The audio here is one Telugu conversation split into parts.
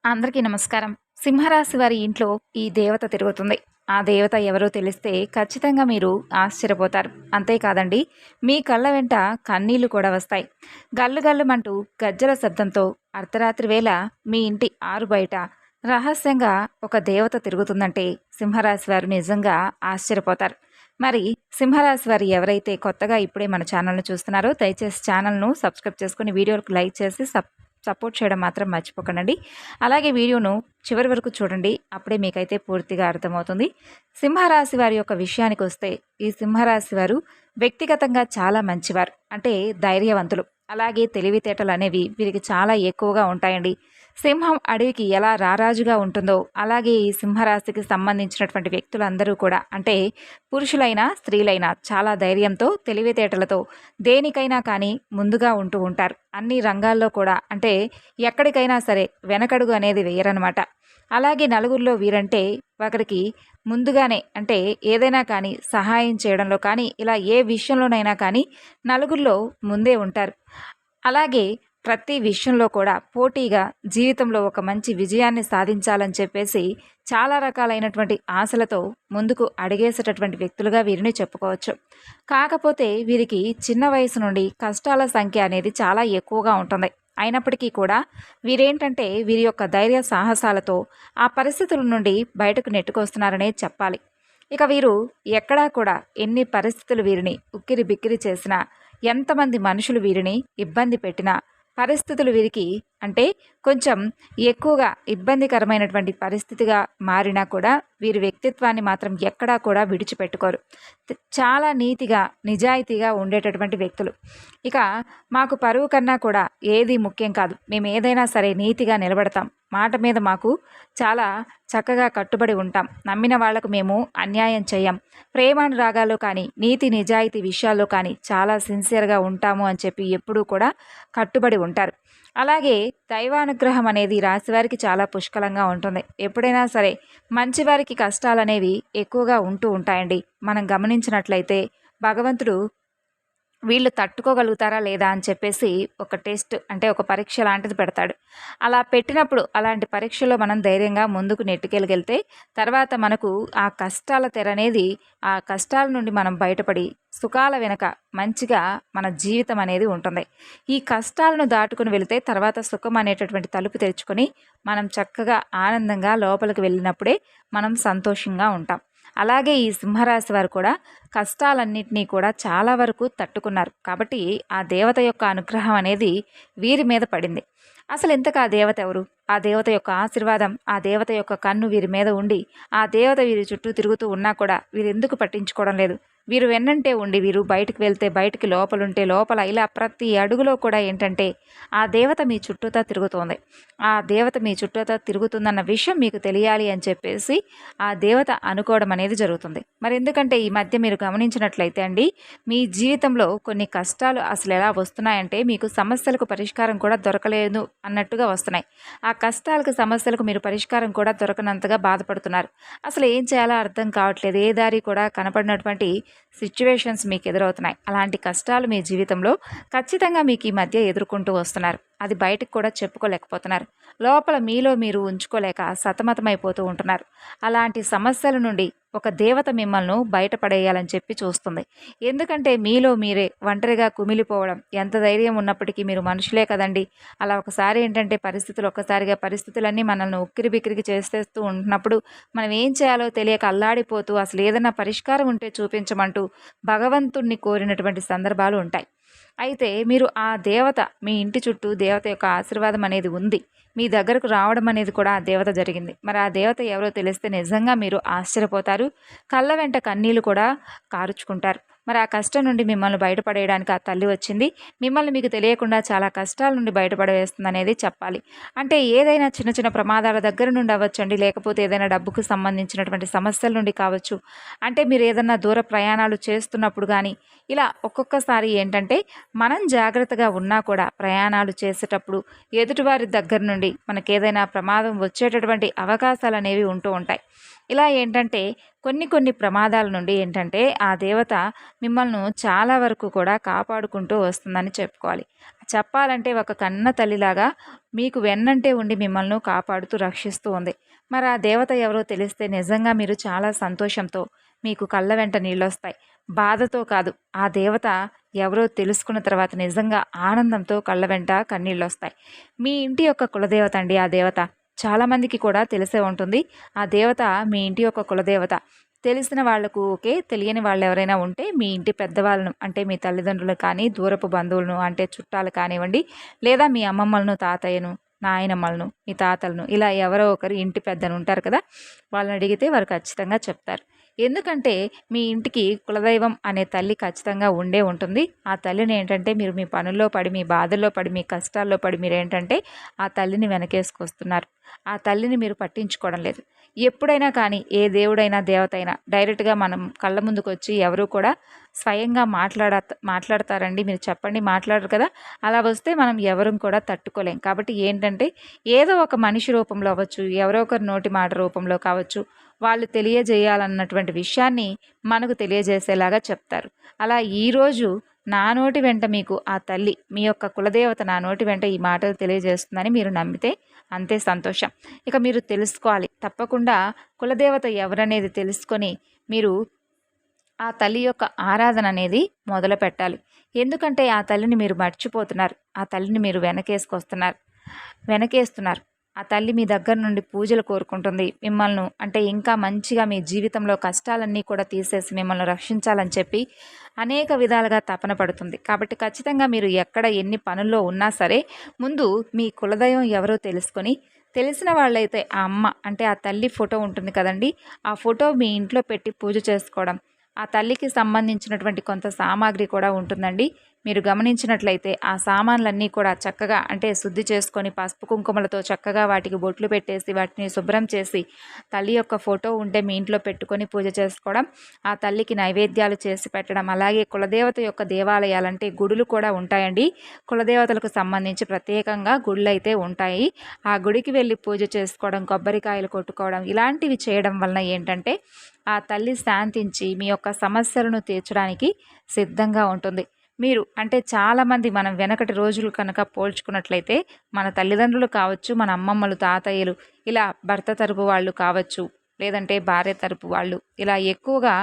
అందరికీ నమస్కారం. సింహరాశి వారి ఇంట్లో ఈ దేవత తిరుగుతుంది. ఆ దేవత ఎవరో తెలిస్తే ఖచ్చితంగా మీరు ఆశ్చర్యపోతారు. అంతేకాదండి, మీ కళ్ళ వెంట కన్నీళ్లు కూడా వస్తాయి. గల్లు గల్లుమంటూ గజ్జల శబ్దంతో అర్ధరాత్రి వేళ మీ ఇంటి ఆరు బయట రహస్యంగా ఒక దేవత తిరుగుతుందంటే సింహరాశి వారు నిజంగా ఆశ్చర్యపోతారు. మరి సింహరాశి వారు ఎవరైతే కొత్తగా ఇప్పుడే మన ఛానల్ను చూస్తున్నారో దయచేసి ఛానల్ను సబ్స్క్రైబ్ చేసుకుని వీడియోలకు లైక్ చేసి సపోర్ట్ చేయడం మాత్రం మర్చిపోకండి. అలాగే వీడియోను చివరి వరకు చూడండి. అప్పుడే మీకైతే పూర్తిగా అర్థమవుతుంది. సింహరాశి వారి యొక్క విషయానికి వస్తే, ఈ సింహరాశి వారు వ్యక్తిగతంగా చాలా మంచివారు. అంటే ధైర్యవంతులు. అలాగే తెలివితేటలు అనేవి వీరికి చాలా ఎక్కువగా ఉంటాయండి. సింహం అడవికి ఎలా రారాజుగా ఉంటుందో అలాగే ఈ సింహరాశికి సంబంధించినటువంటి వ్యక్తులందరూ కూడా, అంటే పురుషులైనా స్త్రీలైనా చాలా ధైర్యంతో తెలివితేటలతో దేనికైనా కానీ ముందుగా ఉంటూ ఉంటారు. అన్ని రంగాల్లో కూడా, అంటే ఎక్కడికైనా సరే వెనకడుగు అనేది వేయరనమాట. అలాగే నలుగురిలో వీరంటే ఒకరికి ముందుగానే, అంటే ఏదైనా కానీ సహాయం చేయడంలో కానీ ఇలా ఏ విషయంలోనైనా కానీ నలుగురిలో ముందే ఉంటారు. అలాగే ప్రతి విషయంలో కూడా పోటీగా జీవితంలో ఒక మంచి విజయాన్ని సాధించాలని చెప్పేసి చాలా రకాలైనటువంటి ఆశలతో ముందుకు అడిగేసేటటువంటి వ్యక్తులుగా వీరిని చెప్పుకోవచ్చు. కాకపోతే వీరికి చిన్న వయసు నుండి కష్టాల సంఖ్య అనేది చాలా ఎక్కువగా ఉంటుంది. అయినప్పటికీ కూడా వీరేంటంటే వీరి యొక్క ధైర్య సాహసాలతో ఆ పరిస్థితుల నుండి బయటకు నెట్టుకొస్తున్నారనే చెప్పాలి. ఇక వీరు ఎక్కడా కూడా ఎన్ని పరిస్థితులు వీరిని ఉక్కిరి బిక్కిరి చేసినా, ఎంతమంది మనుషులు వీరిని ఇబ్బంది పెట్టినా, పరిస్థితులు వీరికి అంటే కొంచెం ఎక్కువగా ఇబ్బందికరమైనటువంటి పరిస్థితిగా మారినా కూడా వీరి వ్యక్తిత్వాన్ని మాత్రం ఎక్కడా కూడా విడిచిపెట్టుకోరు. చాలా నీతిగా నిజాయితీగా ఉండేటటువంటి వ్యక్తులు. ఇక మాకు పరువు కన్నా కూడా ఏది ముఖ్యం కాదు, మేము ఏదైనా సరే నీతిగా నిలబడతాం, మాట మీద మాకు చాలా చక్కగా కట్టుబడి ఉంటాం, నమ్మిన వాళ్లకు మేము అన్యాయం చేయం, ప్రేమానురాగాల్లో కానీ నీతి నిజాయితీ విషయాల్లో కానీ చాలా సిన్సియర్గా ఉంటాము అని చెప్పి ఎప్పుడూ కూడా కట్టుబడి ఉంటారు. అలాగే దైవానుగ్రహం అనేది రాశివారికి చాలా పుష్కలంగా ఉంటుంది. ఎప్పుడైనా సరే మంచివారికి కష్టాలు అనేవి ఎక్కువగా ఉంటూ ఉంటాయండి. మనం గమనించినట్లయితే భగవంతుడు వీళ్ళు తట్టుకోగలుగుతారా లేదా అని చెప్పేసి ఒక టెస్ట్, అంటే ఒక పరీక్ష లాంటిది పెడతాడు. అలా పెట్టినప్పుడు అలాంటి పరీక్షలో మనం ధైర్యంగా ముందుకు నెట్టుకెళ్ళగలిగితే తర్వాత మనకు ఆ కష్టాల తెర అనేది, ఆ కష్టాల నుండి మనం బయటపడి సుఖాల వెనక మంచిగా మన జీవితం అనేది ఉంటుంది. ఈ కష్టాలను దాటుకుని వెళితే తర్వాత సుఖం అనేటటువంటి తలుపు తెరుచుకొని మనం చక్కగా ఆనందంగా లోపలికి వెళ్ళినప్పుడే మనం సంతోషంగా ఉంటాం. అలాగే ఈ సింహరాశి వారు కూడా కష్టాలన్నింటినీ కూడా చాలా వరకు తట్టుకున్నారు. కాబట్టి ఆ దేవత యొక్క అనుగ్రహం అనేది వీరి మీద పడింది. అసలు ఇంతకు ఆ దేవత ఎవరు? ఆ దేవత యొక్క ఆశీర్వాదం, ఆ దేవత యొక్క కన్ను వీరి మీద ఉండి ఆ దేవత వీరి చుట్టూ తిరుగుతూ ఉన్నా కూడా వీరు ఎందుకు పట్టించుకోవడం లేదు? వీరు వెన్నంటే ఉండి వీరు బయటకు వెళ్తే బయటికి, లోపలుంటే లోపల, ఇలా ప్రతి అడుగులో కూడా ఏంటంటే ఆ దేవత మీ చుట్టూతా తిరుగుతోంది. ఆ దేవత మీ చుట్టూతా తిరుగుతుందన్న విషయం మీకు తెలియాలి అని చెప్పేసి ఆ దేవత అనుకోవడం అనేది జరుగుతుంది. మరి ఎందుకంటే ఈ మధ్య మీరు గమనించినట్లయితే అండి, మీ జీవితంలో కొన్ని కష్టాలు అసలు ఎలా వస్తున్నాయంటే మీకు సమస్యలకు పరిష్కారం కూడా దొరకలేదు అన్నట్టుగా వస్తున్నాయి. ఆ కష్టాలకు సమస్యలకు మీరు పరిష్కారం కూడా దొరకనంతగా బాధపడుతున్నారు. అసలు ఏం చేయాలో అర్థం కావట్లేదు. ఏ దారి కూడా కనపడినటువంటి సిచ్యువేషన్స్ మీకు ఎదురవుతున్నాయి. అలాంటి కష్టాలు మీ జీవితంలో ఖచ్చితంగా మీకు ఈ మధ్య ఎదుర్కొంటూ వస్తున్నారు. అది బయటకు కూడా చెప్పుకోలేకపోతున్నారు. లోపల మీలో మీరు ఉంచుకోలేక సతమతమైపోతూ ఉంటున్నారు. అలాంటి సమస్యల నుండి ఒక దేవత మిమ్మల్ని బయటపడేయాలని చెప్పి చూస్తుంది. ఎందుకంటే మీలో మీరే ఒంటరిగా కుమిలిపోవడం, ఎంత ధైర్యం ఉన్నప్పటికీ మీరు మనుషులే కదండి. అలా ఒకసారి ఏంటంటే ఒక్కసారిగా పరిస్థితులన్నీ మనల్ని ఉక్కిరి బిక్కిరికి చేసేస్తూ ఉంటున్నప్పుడు మనం ఏం చేయాలో తెలియక అల్లాడిపోతూ అసలు ఏదైనా పరిష్కారం ఉంటే చూపించమంటూ భగవంతుణ్ణి కోరినటువంటి సందర్భాలు ఉంటాయి. అయితే మీరు ఆ దేవత, మీ ఇంటి చుట్టూ దేవత యొక్క ఆశీర్వాదం అనేది ఉంది. మీ దగ్గరకు రావడం అనేది కూడా ఆ దేవత జరిగింది. మరి ఆ దేవత ఎవరో తెలిస్తే నిజంగా మీరు ఆశ్చర్యపోతారు. కళ్ళ వెంట కన్నీళ్లు కూడా కారుచుకుంటారు. మరి ఆ కష్టం నుండి మిమ్మల్ని బయటపడేయడానికి ఆ తల్లి వచ్చింది. మిమ్మల్ని మీకు తెలియకుండా చాలా కష్టాల నుండి బయటపడవేస్తుంది అనేది చెప్పాలి. అంటే ఏదైనా చిన్న చిన్న ప్రమాదాల దగ్గర నుండి అవ్వచ్చండి, లేకపోతే ఏదైనా డబ్బుకు సంబంధించినటువంటి సమస్యల నుండి కావచ్చు. అంటే మీరు ఏదైనా దూర ప్రయాణాలు చేస్తున్నప్పుడు కానీ ఇలా ఒక్కొక్కసారి ఏంటంటే మనం జాగ్రత్తగా ఉన్నా కూడా ప్రయాణాలు చేసేటప్పుడు ఎదుటివారి దగ్గర నుండి మనకేదైనా ప్రమాదం వచ్చేటటువంటి అవకాశాలు అనేవి ఉంటూ ఉంటాయి. ఇలా ఏంటంటే కొన్ని కొన్ని ప్రమాదాల నుండి ఏంటంటే ఆ దేవత మిమ్మల్ని చాలా వరకు కూడా కాపాడుకుంటూ వస్తుందని చెప్పుకోవాలి. చెప్పాలంటే ఒక కన్న తల్లిలాగా మీకు వెన్నంటే ఉండి మిమ్మల్ని కాపాడుతూ రక్షిస్తూ ఉంది. మరి ఆ దేవత ఎవరో తెలిస్తే నిజంగా మీరు చాలా సంతోషంతో మీకు కళ్ళ వెంట నీళ్ళొస్తాయి. బాధతో కాదు, ఆ దేవత ఎవరో తెలుసుకున్న తర్వాత నిజంగా ఆనందంతో కళ్ళ వెంట కన్నీళ్ళొస్తాయి. మీ ఇంటి యొక్క కులదేవత అండి ఆ దేవత. చాలామందికి కూడా తెలిసే ఉంటుంది. ఆ దేవత మీ ఇంటి యొక్క కులదేవత. తెలిసిన వాళ్ళకు ఓకే. తెలియని వాళ్ళు ఎవరైనా ఉంటే మీ ఇంటి పెద్దవాళ్ళను అంటే మీ తల్లిదండ్రులు కానీ, దూరపు బంధువులను అంటే చుట్టాలు కానివ్వండి, లేదా మీ అమ్మమ్మలను, తాతయ్యను, నాయనమ్మలను, మీ తాతలను ఇలా ఎవరో ఒకరు ఇంటి పెద్దను ఉంటారు కదా! వాళ్ళని అడిగితే వారు ఖచ్చితంగా చెప్తారు. ఎందుకంటే మీ ఇంటికి కులదైవం అనే తల్లి ఖచ్చితంగా ఉండే ఉంటుంది. ఆ తల్లిని ఏంటంటే మీరు మీ పనుల్లో పడి, మీ బాధల్లో పడి, మీ కష్టాల్లో పడి మీరేంటంటే ఆ తల్లిని వెనకేసుకొస్తున్నారు. ఆ తల్లిని మీరు పట్టించుకోవడం లేదు. ఎప్పుడైనా కానీ ఏ దేవుడైనా దేవత అయినా డైరెక్ట్గా మనం కళ్ళ ముందుకు వచ్చి ఎవరు కూడా స్వయంగా మాట్లాడతారండి. మీరు చెప్పండి, మాట్లాడరు కదా! అలా వస్తే మనం ఎవరు కూడా తట్టుకోలేం. కాబట్టి ఏంటంటే ఏదో ఒక మనిషి రూపంలో అవ్వచ్చు, ఎవరో ఒకరి నోటి మాట రూపంలో కావచ్చు, వాళ్ళు తెలియజేయాలన్నటువంటి విషయాన్ని మనకు తెలియజేసేలాగా చెప్తారు. అలా ఈరోజు నా నోటి వెంట మీకు ఆ తల్లి, మీ యొక్క కులదేవత నా నోటి వెంట ఈ మాటలు తెలియజేస్తుందని మీరు నమ్మితే అంతే సంతోషం. ఇక మీరు తెలుసుకోవాలి. తప్పకుండా కులదేవత ఎవరనేది తెలుసుకొని మీరు ఆ తల్లి యొక్క ఆరాధన అనేది మొదలుపెట్టాలి. ఎందుకంటే ఆ తల్లిని మీరు మర్చిపోతున్నారు. ఆ తల్లిని మీరు వెనకేస్తున్నారు. ఆ తల్లి మీ దగ్గర నుండి పూజలు కోరుకుంటుంది. మిమ్మల్ని అంటే ఇంకా మంచిగా మీ జీవితంలో కష్టాలన్నీ కూడా తీసేసి మిమ్మల్ని రక్షించాలని చెప్పి అనేక విధాలుగా తపన పడుతుంది. కాబట్టి ఖచ్చితంగా మీరు ఎక్కడ ఎన్ని పనుల్లో ఉన్నా సరే ముందు మీ కులదైవం ఎవరో తెలుసుకొని, తెలిసిన వాళ్ళైతే ఆ అమ్మ అంటే ఆ తల్లి ఫోటో ఉంటుంది కదండి, ఆ ఫోటో మీ ఇంట్లో పెట్టి పూజ చేసుకోవడం. ఆ తల్లికి సంబంధించినటువంటి కొంత సామాగ్రి కూడా ఉంటుందండి. మీరు గమనించినట్లయితే ఆ సామాన్లన్నీ కూడా చక్కగా అంటే శుద్ధి చేసుకొని పసుపు కుంకుమలతో చక్కగా వాటికి బొట్లు పెట్టేసి వాటిని శుభ్రం చేసి తల్లి యొక్క ఫోటో ఉంటే మీ ఇంట్లో పెట్టుకొని పూజ చేసుకోవడం, ఆ తల్లికి నైవేద్యాలు చేసి పెట్టడం. అలాగే కులదేవత యొక్క దేవాలయాలంటే గుడులు కూడా ఉంటాయండి. కులదేవతలకు సంబంధించి ప్రత్యేకంగా గుళ్ళు అయితే ఉంటాయి. ఆ గుడికి వెళ్ళి పూజ చేసుకోవడం, కొబ్బరికాయలు కొట్టుకోవడం ఇలాంటివి చేయడం వలన ఏంటంటే ఆ తల్లి శాంతించి మీ యొక్క సమస్యలను తీర్చడానికి సిద్ధంగా ఉంటుంది. మీరు అంటే చాలామంది మనం వెనకటి రోజులు కనుక పోల్చుకున్నట్లయితే మన తల్లిదండ్రులు కావచ్చు, మన అమ్మమ్మలు, తాతయ్యలు ఇలా భర్త తరపు వాళ్ళు కావచ్చు, లేదంటే భార్య తరపు వాళ్ళు ఇలా ఎక్కువగా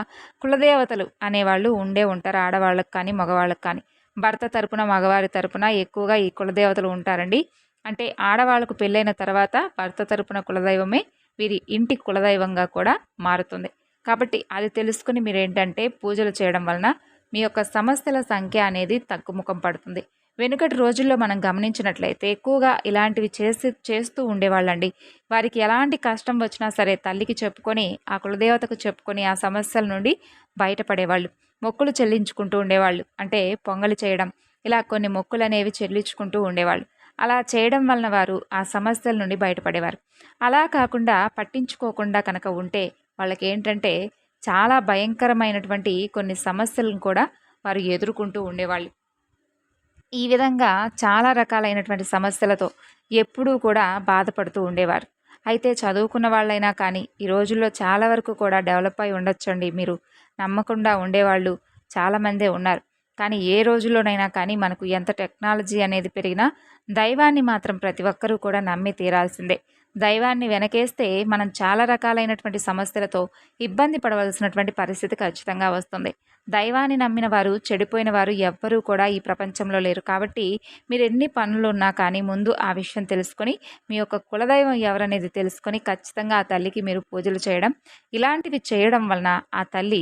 కులదేవతలు అనేవాళ్ళు ఉంటారు. ఆడవాళ్ళకు కానీ మగవాళ్ళకు కానీ. భర్త తరపున మగవారి తరపున ఎక్కువగా ఈ కులదేవతలు ఉంటారండి. అంటే ఆడవాళ్ళకు పెళ్ళైన తర్వాత భర్త తరపున కులదైవమే వీరి ఇంటి కులదైవంగా కూడా మారుతుంది. కాబట్టి అది తెలుసుకుని మీరేంటంటే పూజలు చేయడం వలన మీ యొక్క సమస్యల సంఖ్య అనేది తగ్గుముఖం పడుతుంది. వెనుకటి రోజుల్లో మనం గమనించినట్లయితే ఎక్కువగా ఇలాంటివి చేస్తూ ఉండేవాళ్ళండి. వారికి ఎలాంటి కష్టం వచ్చినా సరే తల్లికి చెప్పుకొని, ఆ కులదేవతకు చెప్పుకొని ఆ సమస్యల నుండి బయటపడేవాళ్ళు. మొక్కులు చెల్లించుకుంటూ ఉండేవాళ్ళు. అంటే పొంగలి చేయడం, ఇలా కొన్ని మొక్కులు అనేవి చెల్లించుకుంటూ ఉండేవాళ్ళు. అలా చేయడం వలన వారు ఆ సమస్యల నుండి బయటపడేవారు. అలా కాకుండా పట్టించుకోకుండా కనుక ఉంటే వాళ్ళకి ఏంటంటే చాలా భయంకరమైనటువంటి కొన్ని సమస్యలను కూడా వారు ఎదుర్కొంటూ ఉండేవాళ్ళు. ఈ విధంగా చాలా రకాలైనటువంటి సమస్యలతో ఎప్పుడూ కూడా బాధపడుతూ ఉండేవారు. అయితే చదువుకున్న వాళ్ళైనా కానీ ఈ రోజుల్లో చాలా వరకు కూడా డెవలప్ అయి ఉండొచ్చండి. మీరు నమ్మకుండా ఉండేవాళ్ళు చాలామందే ఉన్నారు. కానీ ఏ రోజుల్లోనైనా కానీ మనకు ఎంత టెక్నాలజీ అనేది పెరిగినా దైవాన్ని మాత్రం ప్రతి ఒక్కరూ కూడా నమ్మి తీరాల్సిందే. దైవాన్ని వెనకేస్తే మనం చాలా రకాలైనటువంటి సమస్యలతో ఇబ్బంది పడవలసినటువంటి పరిస్థితి ఖచ్చితంగా వస్తుంది. దైవాన్ని నమ్మిన వారు, చెడిపోయిన వారు ఎవ్వరూ కూడా ఈ ప్రపంచంలో లేరు. కాబట్టి మీరు ఎన్ని పనులున్నా కానీ ముందు ఆ విషయం తెలుసుకొని, మీ యొక్క కులదైవం ఎవరనేది తెలుసుకొని ఖచ్చితంగా ఆ తల్లికి మీరు పూజలు చేయడం, ఇలాంటివి చేయడం వలన ఆ తల్లి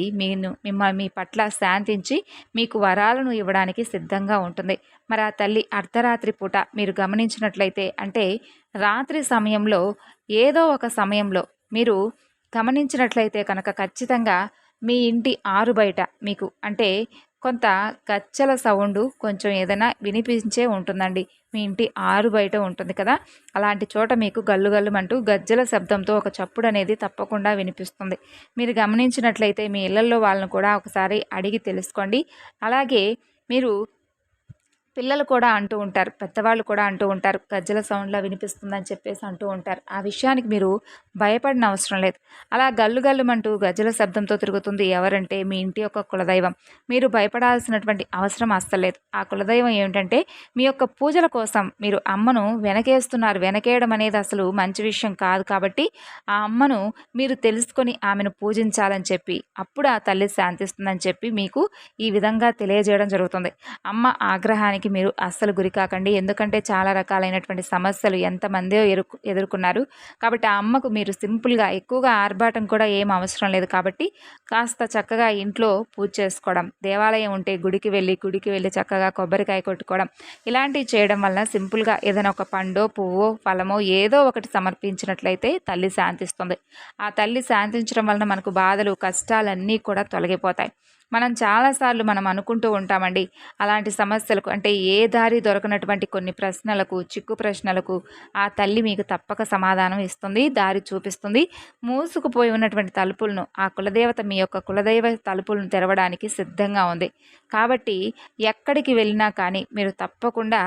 మీ పట్ల శాంతించి మీకు వరాలను ఇవ్వడానికి సిద్ధంగా ఉంటుంది. మరి ఆ తల్లి అర్ధరాత్రి పూట మీరు గమనించినట్లయితే అంటే రాత్రి సమయంలో ఏదో ఒక సమయంలో మీరు గమనించినట్లయితే కనుక ఖచ్చితంగా మీ ఇంటి ఆరు బయట మీకు అంటే కొంత గజ్జల సౌండు కొంచెం ఏదైనా వినిపించే ఉంటుందండి. మీ ఇంటి ఆరు బయట ఉంటుంది కదా, అలాంటి చోట మీకు గల్లు గల్లుమంటూ గజ్జల శబ్దంతో ఒక చప్పుడు అనేది తప్పకుండా వినిపిస్తుంది. మీరు గమనించినట్లయితే మీ ఇళ్లల్లో వాళ్ళను కూడా ఒకసారి అడిగి తెలుసుకోండి. అలాగే మీరు పిల్లలు కూడా అంటూ ఉంటారు. పెద్దవాళ్ళు కూడా అంటూ ఉంటారు. గజ్జెల సౌండ్‌లా వినిపిస్తుందని చెప్పేసి అంటూ ఉంటారు. ఆ విషయానికి మీరు భయపడిన అవసరం లేదు. అలా గల్లు గల్లుమంటూ గజ్జెల శబ్దంతో తిరుగుతుంది ఎవరంటే మీ ఇంటి యొక్క కులదైవం. మీరు భయపడాల్సినటువంటి అవసరం అస్సలు లేదు. ఆ కులదైవం ఏమిటంటే మీ యొక్క పూజల కోసం మీరు అమ్మను వెనకేస్తున్నారు. వెనకేయడం అనేది అసలు మంచి విషయం కాదు కాబట్టి ఆ అమ్మను మీరు తెలుసుకొని ఆమెను పూజించాలని చెప్పి అప్పుడు ఆ తల్లి శాంతిస్తుందని చెప్పి మీకు ఈ విధంగా తెలియజేయడం జరుగుతుంది. అమ్మ ఆగ్రహానికి మీరు అస్సలు గురి కాకండి. ఎందుకంటే చాలా రకాలైనటువంటి సమస్యలు ఎంతమందో ఎదుర్కొన్నారు. కాబట్టి ఆ అమ్మకు మీరు సింపుల్‌గా ఎక్కువగా ఆర్భాటం కూడా ఏం అవసరం లేదు కాబట్టి కాస్త చక్కగా ఇంట్లో పూజ చేసుకోవడం, దేవాలయం ఉంటే గుడికి వెళ్ళి చక్కగా కొబ్బరికాయ కొట్టుకోవడం ఇలాంటివి చేయడం వలన సింపుల్‌గా ఏదైనా ఒక పండో, పువ్వో, ఫలమో ఏదో ఒకటి సమర్పించినట్లయితే తల్లి శాంతిస్తుంది. ఆ తల్లి శాంతించడం వలన మనకు బాధలు, కష్టాలన్నీ కూడా తొలగిపోతాయి. మనం చాలాసార్లు మనం అనుకుంటూ ఉంటామండి. అలాంటి సమస్యలకు అంటే ఏ దారి దొరకనటువంటి కొన్ని ప్రశ్నలకు, చిక్కు ప్రశ్నలకు ఆ తల్లి మీకు తప్పక సమాధానం ఇస్తుంది. దారి చూపిస్తుంది. మూసుకుపోయి ఉన్నటువంటి తలుపులను ఆ కులదేవత మీ యొక్క కులదైవ తలుపులను తెరవడానికి సిద్ధంగా ఉంది. కాబట్టి ఎక్కడికి వెళ్ళినా కానీ మీరు తప్పకుండా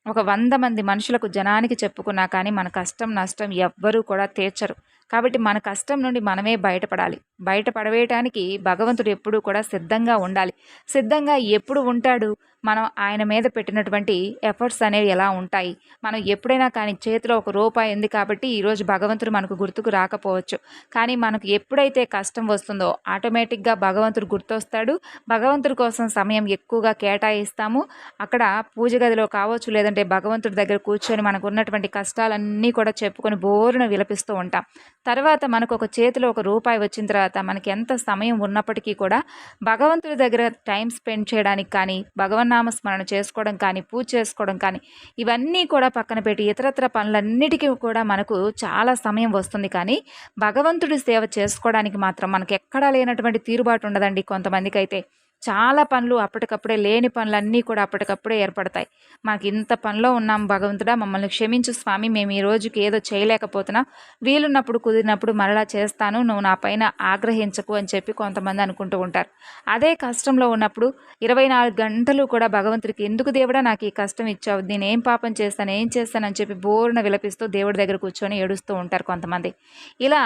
ఒక 100 మంది మనుషులకు జనానికి చెప్పుకున్నా కానీ మన కష్టం, నష్టం ఎవ్వరూ కూడా తీర్చరు. కాబట్టి మన కష్టం నుండి మనమే బయటపడాలి. బయటపడవేయటానికి భగవంతుడు ఎప్పుడూ కూడా సిద్ధంగా ఉండాలి. సిద్ధంగా ఎప్పుడు ఉంటాడు? మనం ఆయన మీద పెట్టినటువంటి ఎఫర్ట్స్ అనేవి ఎలా ఉంటాయి? మనం ఎప్పుడైనా కానీ చేతిలో ఒక రూపాయి ఉంది కాబట్టి ఈరోజు భగవంతుడు మనకు గుర్తుకు రాకపోవచ్చు. కానీ మనకు ఎప్పుడైతే కష్టం వస్తుందో ఆటోమేటిక్‌గా భగవంతుడు గుర్తొస్తాడు. భగవంతుడి కోసం సమయం ఎక్కువగా కేటాయిస్తాము. అక్కడ పూజ గదిలో కావచ్చు, లేదంటే భగవంతుడి దగ్గర కూర్చొని మనకున్నటువంటి కష్టాలన్నీ కూడా చెప్పుకొని బోరున విలపిస్తూ ఉంటాం. తర్వాత మనకు ఒక చేతిలో ఒక రూపాయి వచ్చిన తర్వాత మనకి ఎంత సమయం ఉన్నప్పటికీ కూడా భగవంతుడి దగ్గర టైం స్పెండ్ చేయడానికి కానీ, భగవన్నామ స్మరణ చేసుకోవడం కానీ, పూజ చేసుకోవడం కానీ ఇవన్నీ కూడా పక్కన పెట్టి ఇతరత్ర పనులన్నిటికీ కూడా మనకు చాలా సమయం వస్తుంది. కానీ భగవంతుడి సేవ చేసుకోవడానికి మాత్రం మనకు ఎక్కడా లేనటువంటి తీరుబాటు ఉండదండి కొంతమందికైతే. చాలా పనులు అప్పటికప్పుడే లేని పనులన్నీ కూడా అప్పటికప్పుడే ఏర్పడతాయి. మాకు ఇంత పనిలో ఉన్నాం భగవంతుడా మమ్మల్ని క్షమించు స్వామి, మేము ఈ రోజుకి ఏదో చేయలేకపోతున్నాం, వీలున్నప్పుడు కుదిరినప్పుడు మరలా చేస్తాను, నువ్వు నా పైన ఆగ్రహించకు అని చెప్పి కొంతమంది అనుకుంటూ ఉంటారు. అదే కష్టంలో ఉన్నప్పుడు 24 గంటలు కూడా భగవంతుడికి ఎందుకు దేవుడా నాకు ఈ కష్టం ఇచ్చావు, నేనేం పాపం చేస్తాను, ఏం చేస్తానని చెప్పి బోరున విలపిస్తూ దేవుడి దగ్గర కూర్చొని ఏడుస్తూ ఉంటారు కొంతమంది. ఇలా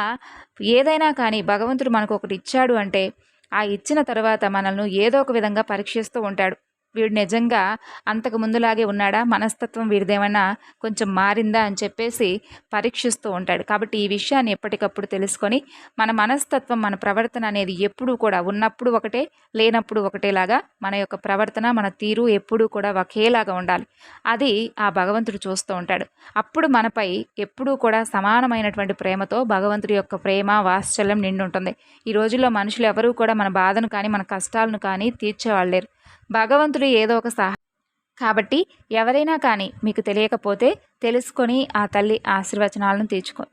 ఏదైనా కానీ భగవంతుడు మనకు ఒకటి ఇచ్చాడు అంటే ఆ ఇచ్చిన తర్వాత మనల్ని ఏదో ఒక విధంగా పరీక్షిస్తూ ఉంటాడు. వీడు నిజంగా అంతకు ముందులాగే ఉన్నాడా, మనస్తత్వం వీడిదేమన్నా కొంచెం మారిందా అని చెప్పేసి పరీక్షిస్తూ ఉంటాడు. కాబట్టి ఈ విషయాన్ని ఎప్పటికప్పుడు తెలుసుకొని మన మనస్తత్వం, మన ప్రవర్తన అనేది ఎప్పుడూ కూడా ఉన్నప్పుడు ఒకటే, లేనప్పుడు ఒకటేలాగా మన యొక్క ప్రవర్తన, మన తీరు ఎప్పుడూ కూడా ఒకేలాగా ఉండాలి. అది ఆ భగవంతుడు చూస్తూ ఉంటాడు. అప్పుడు మనపై ఎప్పుడూ కూడా సమానమైనటువంటి ప్రేమతో భగవంతుడి యొక్క ప్రేమ, వాత్సల్యం నిండి ఉంటుంది. ఈ రోజుల్లో మనుషులు ఎవరూ కూడా మన బాధను కానీ, మన కష్టాలను కానీ తీర్చేవాళ్ళు లేరు. భగవంతుడు ఏదో ఒక కాబట్టి ఎవరైనా కానీ మీకు తెలియకపోతే తెలుసుకొని ఆ తల్లి ఆశీర్వచనాలను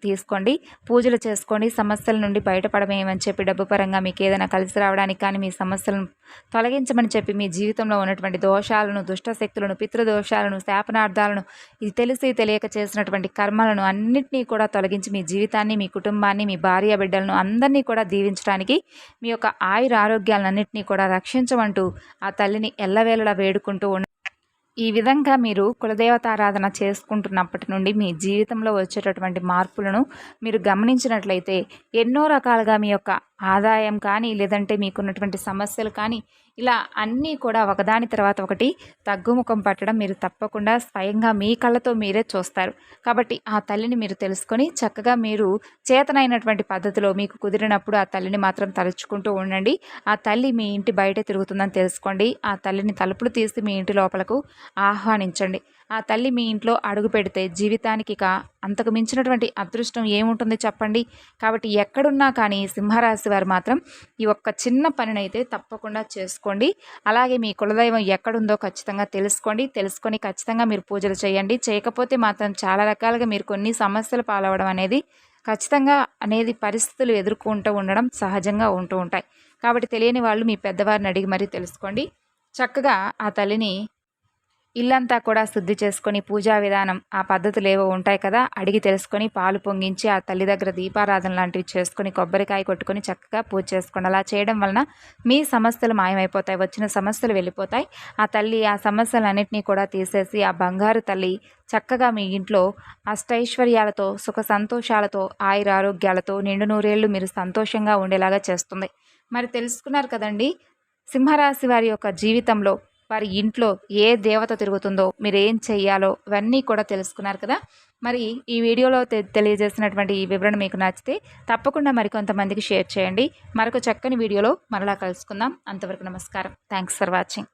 తీసుకోండి, పూజలు చేసుకోండి. సమస్యల నుండి బయటపడమేమని చెప్పి డబ్బు పరంగా మీకు ఏదైనా కలిసి రావడానికి కానీ, మీ సమస్యలను తొలగించమని చెప్పి మీ జీవితంలో ఉన్నటువంటి దోషాలను, దుష్టశక్తులను, పితృదోషాలను, శాపనార్థాలను, ఇది తెలిసి తెలియక చేసినటువంటి కర్మలను అన్నింటినీ కూడా తొలగించి మీ జీవితాన్ని, మీ కుటుంబాన్ని, మీ భార్య బిడ్డలను అందరినీ కూడా దీవించడానికి, మీ యొక్క ఆయుర ఆరోగ్యాలన్నింటినీ కూడా రక్షించమంటూ ఆ తల్లిని ఎల్లవేళలా వేడుకుంటూ ఈ విధంగా మీరు కులదేవతారాధన చేసుకుంటున్నప్పటి నుండి మీ జీవితంలో వచ్చేటటువంటి మార్పులను మీరు గమనించినట్లయితే ఎన్నో రకాలుగా మీ యొక్క ఆదాయం కానీ, లేదంటే మీకున్నటువంటి సమస్యలు కానీ ఇలా అన్నీ కూడా ఒకదాని తర్వాత ఒకటి తగ్గుముఖం పట్టడం మీరు తప్పకుండా స్వయంగా మీ కళ్ళతో మీరే చూస్తారు. కాబట్టి ఆ తల్లిని మీరు తెలుసుకొని చక్కగా మీరు చేతనైనటువంటి పద్ధతిలో మీకు కుదిరినప్పుడు ఆ తల్లిని మాత్రం తలుచుకుంటూ ఉండండి. ఆ తల్లి మీ ఇంటి బయటే తిరుగుతుందని తెలుసుకోండి. ఆ తల్లిని తలుపులు తీసి మీ ఇంటి లోపలకు ఆహ్వానించండి. ఆ తల్లి మీ ఇంట్లో అడుగు పెడితే జీవితానికి అంతకు మించినటువంటి అదృష్టం ఏముంటుంది చెప్పండి. కాబట్టి ఎక్కడున్నా కానీ సింహరాశి వారు మాత్రం ఈ ఒక్క చిన్న పనినైతే తప్పకుండా చేసుకోండి. అలాగే మీ కులదైవం ఎక్కడుందో ఖచ్చితంగా తెలుసుకొని ఖచ్చితంగా మీరు పూజలు చేయండి. చేయకపోతే మాత్రం చాలా రకాలుగా మీరు కొన్ని సమస్యలు పాలవడం అనేది ఖచ్చితంగా అనేది పరిస్థితులు ఎదుర్కొంటూ ఉండడం సహజంగా ఉంటూ ఉంటాయి. కాబట్టి తెలియని వాళ్ళు మీ పెద్దవారిని అడిగి మరీ తెలుసుకోండి. చక్కగా ఆ తల్లిని ఇల్లంతా కూడా శుద్ధి చేసుకొని పూజా విధానం ఆ పద్ధతులు ఏవో ఉంటాయి కదా, అడిగి తెలుసుకొని పాలు పొంగించి ఆ తల్లి దగ్గర దీపారాధన లాంటివి చేసుకొని కొబ్బరికాయ కొట్టుకొని చక్కగా పూజ చేసుకోండి. అలా చేయడం వలన మీ సమస్యలు మాయమైపోతాయి, వచ్చిన సమస్యలు వెళ్ళిపోతాయి. ఆ తల్లి ఆ సమస్యలన్నింటినీ కూడా తీసేసి ఆ బంగారు తల్లి చక్కగా మీ ఇంట్లో అష్టైశ్వర్యాలతో సుఖ సంతోషాలతో ఆయురారోగ్యాలతో నిండు నూరేళ్లు మీరు సంతోషంగా ఉండేలాగా చేస్తుంది. మరి తెలుసుకున్నారు కదండి, సింహరాశి వారి యొక్క జీవితంలో వారి ఇంట్లో ఏ దేవత తిరుగుతుందో, మీరు ఏం చెయ్యాలో ఇవన్నీ కూడా తెలుసుకున్నారు కదా. మరి ఈ వీడియోలో తెలియజేసినటువంటి ఈ వివరణ మీకు నచ్చితే తప్పకుండా మరికొంతమందికి షేర్ చేయండి. మరొక చక్కని వీడియోలో మరలా కలుసుకుందాం. అంతవరకు నమస్కారం. Thanks for watching.